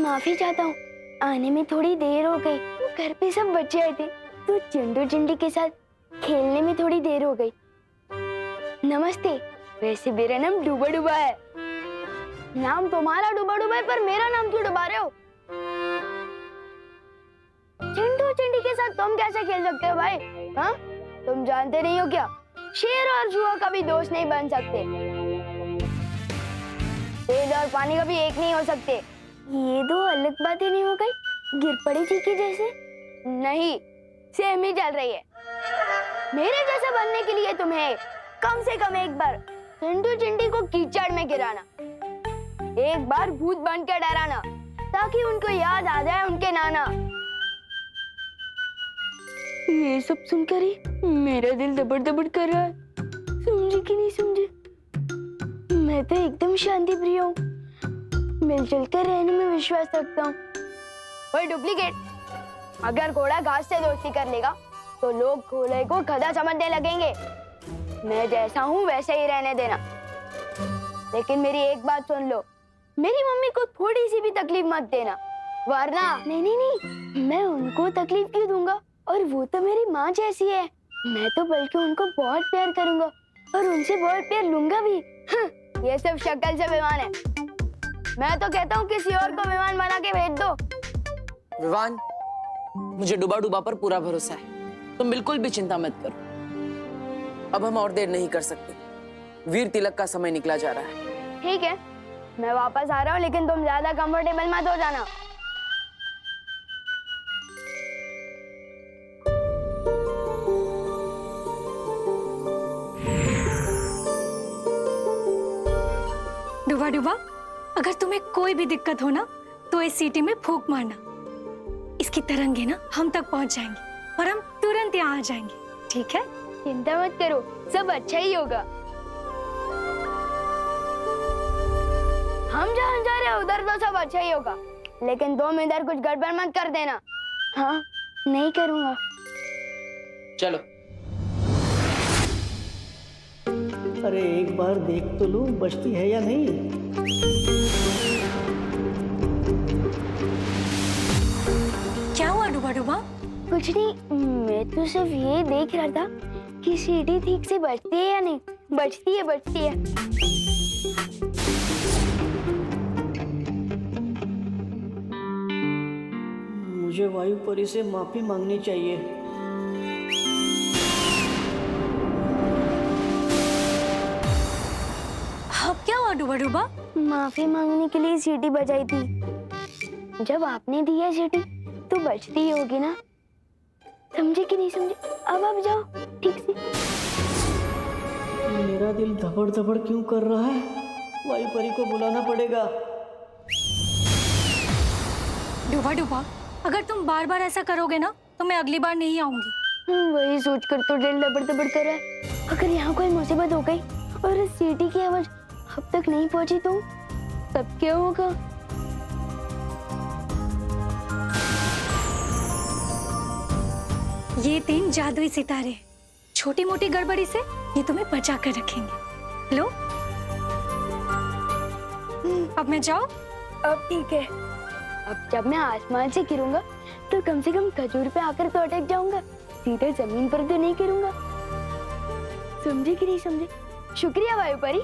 माफी चाहता हूँ, आने में थोड़ी देर हो गई। घर पे सब बच्चे आए थे तो चिंटू चिंटी के साथ खेलने में थोड़ी देर हो गई। नमस्ते। वैसे मेरा नाम डूबा डूबा है। नाम तुम्हारा डूबा डूबा है, पर मेरा नाम क्यों डुबा रहे हो? चिंटू चिंटी के साथ तुम कैसे खेल सकते हो भाई? हाँ, तुम जानते नहीं हो क्या? शेर और चूहा कभी दोस्त नहीं बन सकते। तेज और पानी कभी एक नहीं हो सकते। ये दो अलग बातें नहीं हो गई? गिर पड़ी थी कि जैसे? नहीं, सेम ही चल रही है। मेरे जैसा बनने के लिए तुम्हें कम से कम एक बार चिंटू चिंटी को कीचड़ में गिराना, एक बार भूत बन के डराना, ताकि उनको याद आ जाए उनके नाना। ये सब सुनकर ही मेरा दिल दबड़ दबड़ कर रहा है। समझे कि नहीं समझे? मैं तो एकदम शांति प्रिय हूँ, मिलजुल कर रहने में विश्वास रखता हूँ। ओए डुप्लीकेट, अगर घोड़ा घास से दोस्ती कर लेगा तो लोग घोड़े को गधा समझने लगेंगे। मैं जैसा हूँ वैसे ही रहने देना। लेकिन मेरी एक बात सुन लो, मेरी मम्मी को थोड़ी सी भी तकलीफ मत देना, वरना। नहीं नहीं नहीं, मैं उनको तकलीफ क्यों दूंगा? और वो तो मेरी माँ जैसी है। मैं तो बल्कि उनको बहुत प्यार करूंगा और उनसे बहुत प्यार लूंगा भी। ये सब शक्ल से विवान है। मैं तो कहता हूँ किसी और को विवान बना के भेज दो। विवान, मुझे डूबा डूबा पर पूरा भरोसा है। तुम बिल्कुल भी चिंता मत करो। अब हम और देर नहीं कर सकते। वीर तिलक का समय निकला जा रहा है। ठीक है, मैं वापस आ रहा हूँ, लेकिन तुम ज्यादा कंफर्टेबल मत हो जाना। डूबा डूबा, अगर तुम्हें कोई भी दिक्कत हो ना तो इस सीटी में फूंक मारना। इसकी तरंगे ना हम तक पहुंच जाएंगी और हम तुरंत यहाँ आ जाएंगे। ठीक है? चिंता मत करो, सब अच्छा ही होगा। हम जहाँ जा रहे हैं उधर तो सब अच्छा ही होगा, लेकिन तुम इधर कुछ गड़बड़ मत कर देना। हाँ, नहीं करूँगा। चलो। अरे एक बार देख तो लूं बचती है या नहीं। क्या हुआ डूबा डूबा? कुछ नहीं, मैं तो सिर्फ ये देख रहा था कि सीढ़ी ठीक से बजती है या नहीं। बजती है, बजती है। मुझे वायुपरी से माफी मांगनी चाहिए। अब क्या हुआ डूबा डूबा? माफी मांगने के लिए सीटी बजाई थी। जब आपने दी है सीटी तो बजती ही होगी ना। समझे कि नहीं समझे? अब आप जाओ ठीक से। मेरा दिल धबड़ धबड़ क्यों कर रहा है? वायुपरी को बुलाना पड़ेगा। डूबा डूबा, अगर तुम बार बार ऐसा करोगे ना तो मैं अगली बार नहीं आऊंगी। वही सोचकर तो दिल दबड़ दबड़ कर रहा है। अगर यहाँ कोई मुसीबत हो गई और इस सीटी की आवाज अब तक नहीं पहुंची तो तब क्या होगा? ये 3 जादुई सितारे, छोटी मोटी गड़बड़ी से ये तुम्हें बचा कर रखेंगे। लो, अब मैं जाऊं? अब ठीक है। अब जब मैं आसमान से गिरूंगा तो कम से कम खजूर पे आकर तो अटक जाऊंगा, सीधे जमीन पर तो नहीं गिरूंगा। समझे कि नहीं समझे? शुक्रिया वायुपरी।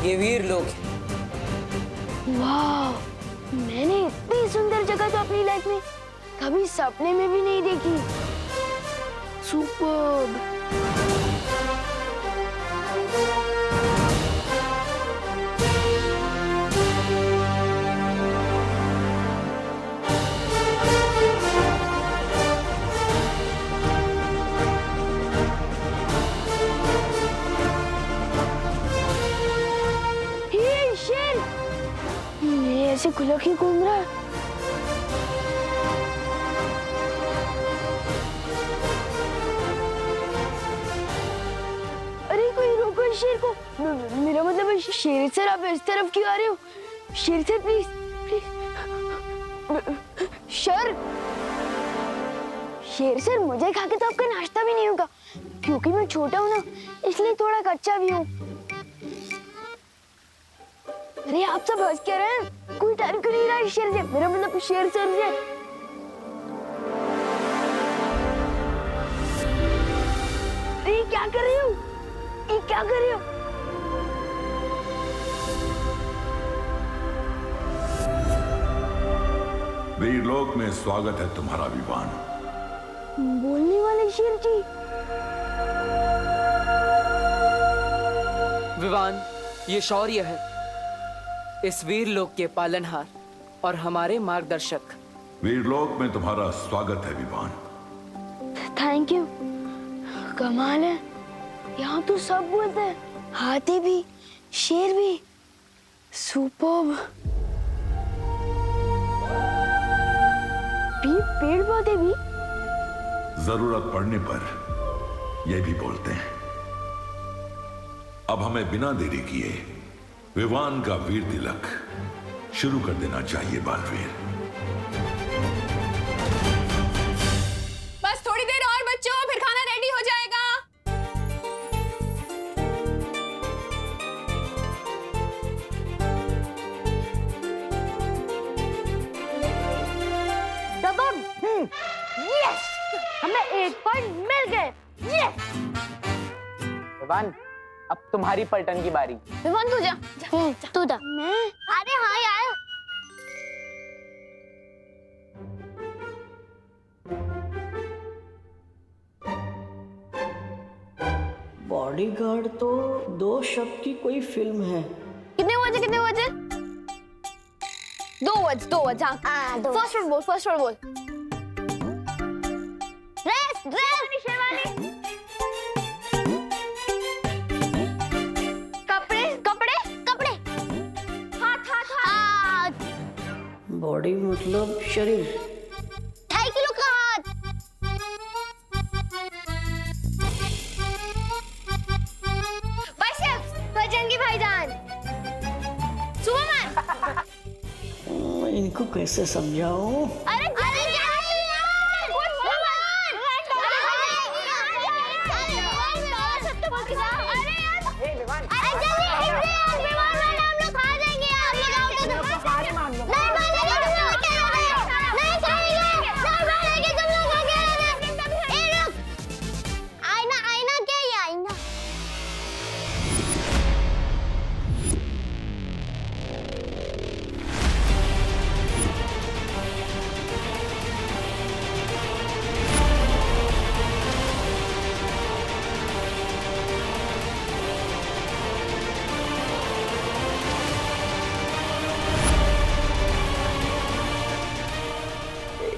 ये वीर लोग हैं। वाह, मैंने इतनी सुंदर जगह तो अपनी लाइफ में कभी सपने में भी नहीं देखी। सुपर्ब। से खुला क्यों घूम रहा है? अरे कोई रोको इस शेर को। मेरा मतलब है शेर सर, आप इस तरफ क्यों आ रहे हो? शेर सर प्लीज प्लीज। सर, शेर सर मुझे खा के तो आपका नाश्ता भी नहीं होगा, क्योंकि मैं छोटा हूँ ना, इसलिए थोड़ा कच्चा भी हूँ। अरे आप सब हंस क्या रहे हैं? कोई डर क्यों नहीं रहा है शेर से? मेरा मतलब शेर सर से। अरे क्या कर रही हो? ये क्या कर रही हो? वीरलोक में स्वागत है तुम्हारा विवान। बोलने वाले शेर जी। विवान, ये शौर्य है, इस वीर लोक के पालनहार और हमारे मार्गदर्शक। वीरलोक में तुम्हारा स्वागत है विवान। Thank you. कमाल है, यहाँ तो सब बोलते हैं, हाथी भी, शेर भी। सुपर्ब। पेड़ पौधे भी। जरूरत पड़ने पर यह भी बोलते हैं। अब हमें बिना देरी किए विवान का वीर तिलक शुरू कर देना चाहिए बालवीर। बस थोड़ी देर और बच्चों, फिर खाना रेडी हो जाएगा। यस, हमें 1 पॉइंट मिल गए। यस। विवान, अब तुम्हारी पलटन की बारी। विवान तू जा। तू जा। मैं? अरे हाँ यार। बॉडीगार्ड तो 2 शब्द की कोई फिल्म है। कितने बजे 2 बज। हाँ, फर्स्ट वर्ड बोल। ड्रेस शेरवानी। कपड़े। हाथ। बॉडी मतलब शरीर। 2.5 किलो का हाथ। बाइसेप्स, बजरंगी भाईजान। सुपरमैन। इनको कैसे समझाऊं? अरे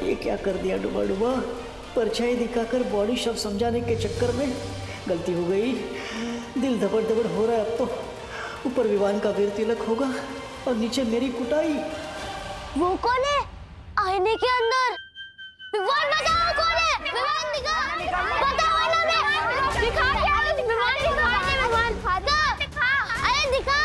ये क्या कर दिया डुबा? परछाई दिखाकर बॉडी शब्द समझाने के चक्कर में गलती हो गई। दिल धबड़ धबड़ हो रहा है अब तो। ऊपर विवान का वीर तिलक होगा और नीचे मेरी कुटाई। वो कौन है आईने के अंदर? विवान बताओ कौन है? विवान दिखा। बताओ ना मैं। दिखा क्या? विवान दिखा। विवान फादर दिखा। अरे दिखा।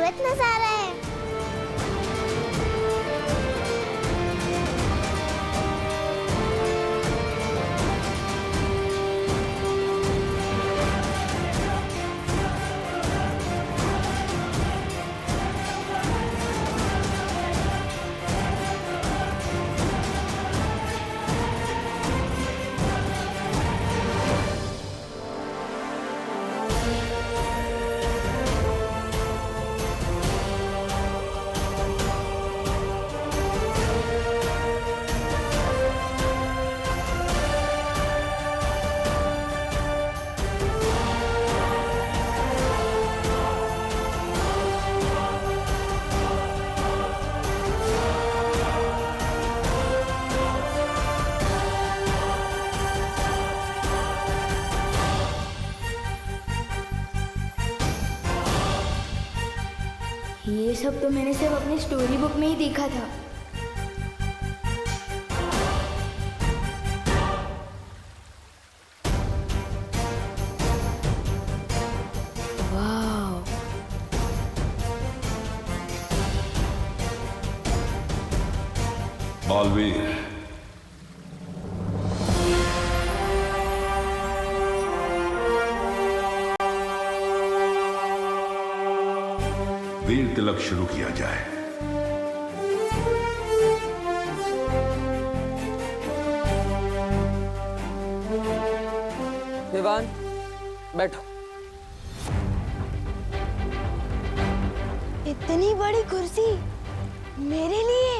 इतने सारे हैं। ये सब तो मैंने सिर्फ अपनी स्टोरी बुक में ही देखा था। वाह, बालवीर, वीर तिलक शुरू किया जाए। विवान, बैठो। इतनी बड़ी कुर्सी मेरे लिए?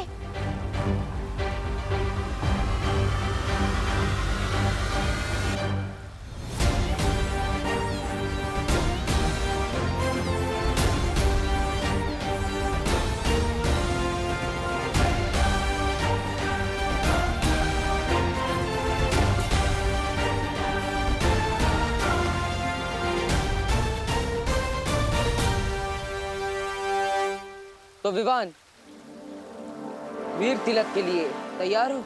तो विवान, वीर तिलक के लिए तैयार हो?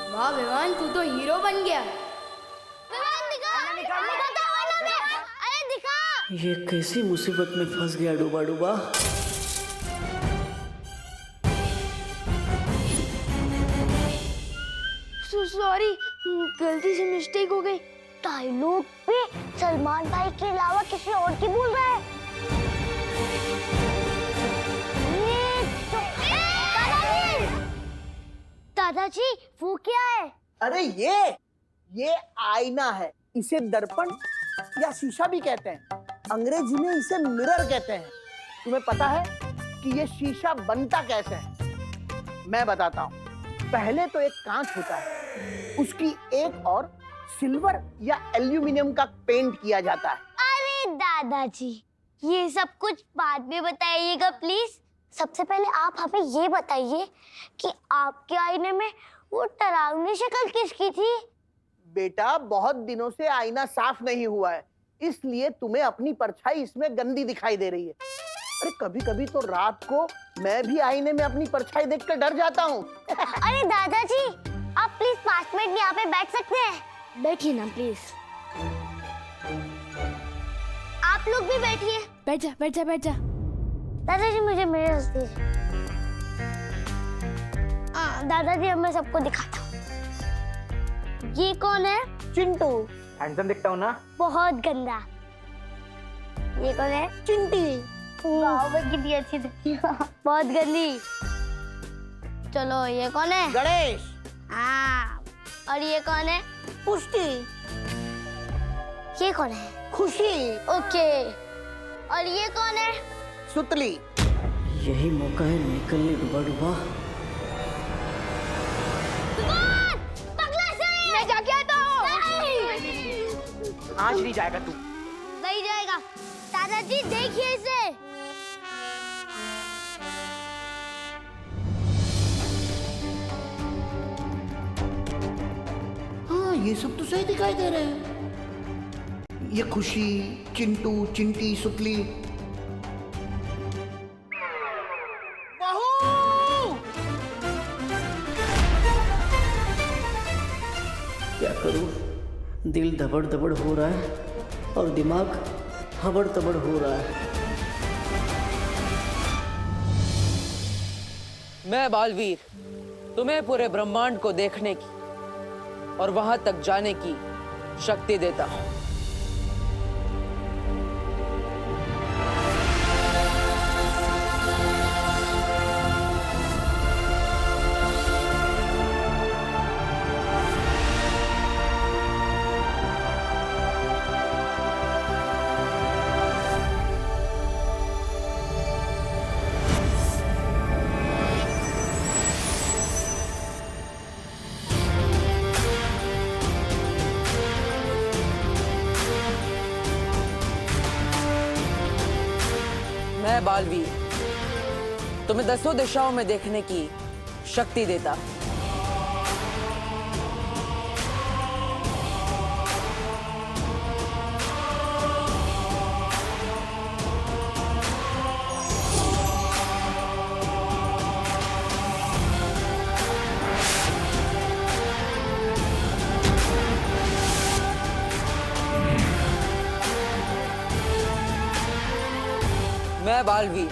वाह विवान, तू तो हीरो बन गया। विवान दिखा, बताओ ना मैं, अरे दिखा। ये कैसी मुसीबत में फंस गया डूबा डूबा। सॉरी, गलती से मिस्टेक हो गई। डायलॉग पे सलमान भाई के अलावा किसी और की बोल रहा है। दादाजी, वो क्या है? अरे ये आईना है। इसे दर्पण या शीशा भी कहते हैं। अंग्रेजी में इसे मिरर कहते हैं। तुम्हें पता है कि ये शीशा बनता कैसे है? मैं बताता हूँ। पहले तो एक कांच होता है, उसकी एक और सिल्वर या एल्यूमिनियम का पेंट किया जाता है। अरे दादाजी, ये सब कुछ बाद में बताइएगा प्लीज। सबसे पहले आप हमें ये बताइए कि आपके आईने में वो डरावनी शक्ल किसकी थी? बेटा, बहुत दिनों से आईना साफ नहीं हुआ है, इसलिए तुम्हें अपनी परछाई इसमें गंदी दिखाई दे रही है। अरे कभी कभी तो रात को मैं भी आईने में अपनी परछाई देखकर डर जाता हूँ। अरे दादाजी, आप प्लीज 5 मिनट यहाँ पे बैठ सकते हैं? बैठिए ना प्लीज। आप लोग भी बैठिए। बैठ जा, बैठ जा, बैठ जा। दादाजी, मुझे मेरे रास्ते से। दादाजी, मैं सबको दिखाता हूँ। ये कौन है? चिंटू। हैंडसम दिखता हूँ ना? बहुत गंदा। ये कौन है? चिंटी। वाह, वो कितनी अच्छी दिखती है। बहुत गंदी। चलो, ये कौन है? गणेश। हाँ। और ये कौन है? पुष्टि। ये कौन है? खुशी। ओके। और ये कौन है? सुतली। यही मौका है निकलने डूबा डूबा। पगला से! मैं जाके आता हूँ। आज नहीं जाएगा तू। नहीं जाएगा। दादाजी, देखिए इसे। ये सब तो सही दिखाई दे रहे हैं। ये खुशी, चिंटू, चिंटी, सुपली। क्या करूं? दिल धबड़ धबड़ हो रहा है और दिमाग हबड़ तबड़ हो रहा है। मैं बालवीर तुम्हें पूरे ब्रह्मांड को देखने की और वहां तक जाने की शक्ति देता हूं। मैं बालवीर तुम्हें 10 दिशाओं में देखने की शक्ति देता। मैं बालवीर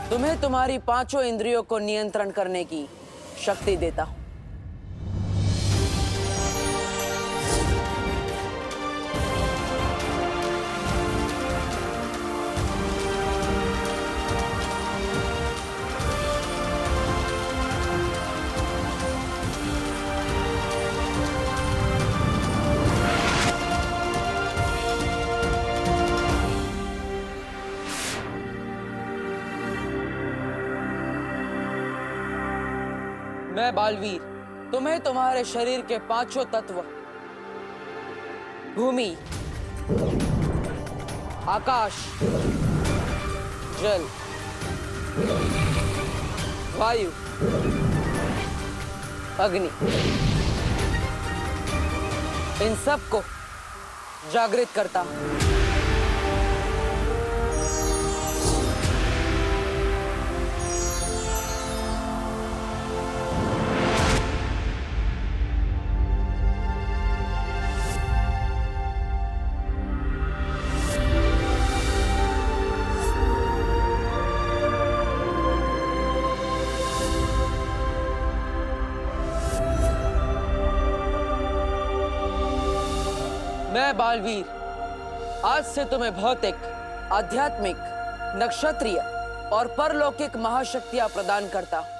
तुम्हें तुम्हारी 5 इंद्रियों को नियंत्रण करने की शक्ति देता हूं। मैं बालवीर तुम्हें तुम्हारे शरीर के 5 तत्व भूमि, आकाश, जल, वायु, अग्नि, इन सब को जागृत करता हूं। मैं बालवीर आज से तुम्हें भौतिक, आध्यात्मिक, नक्षत्रीय और परलौकिक महाशक्तियां प्रदान करता हूं।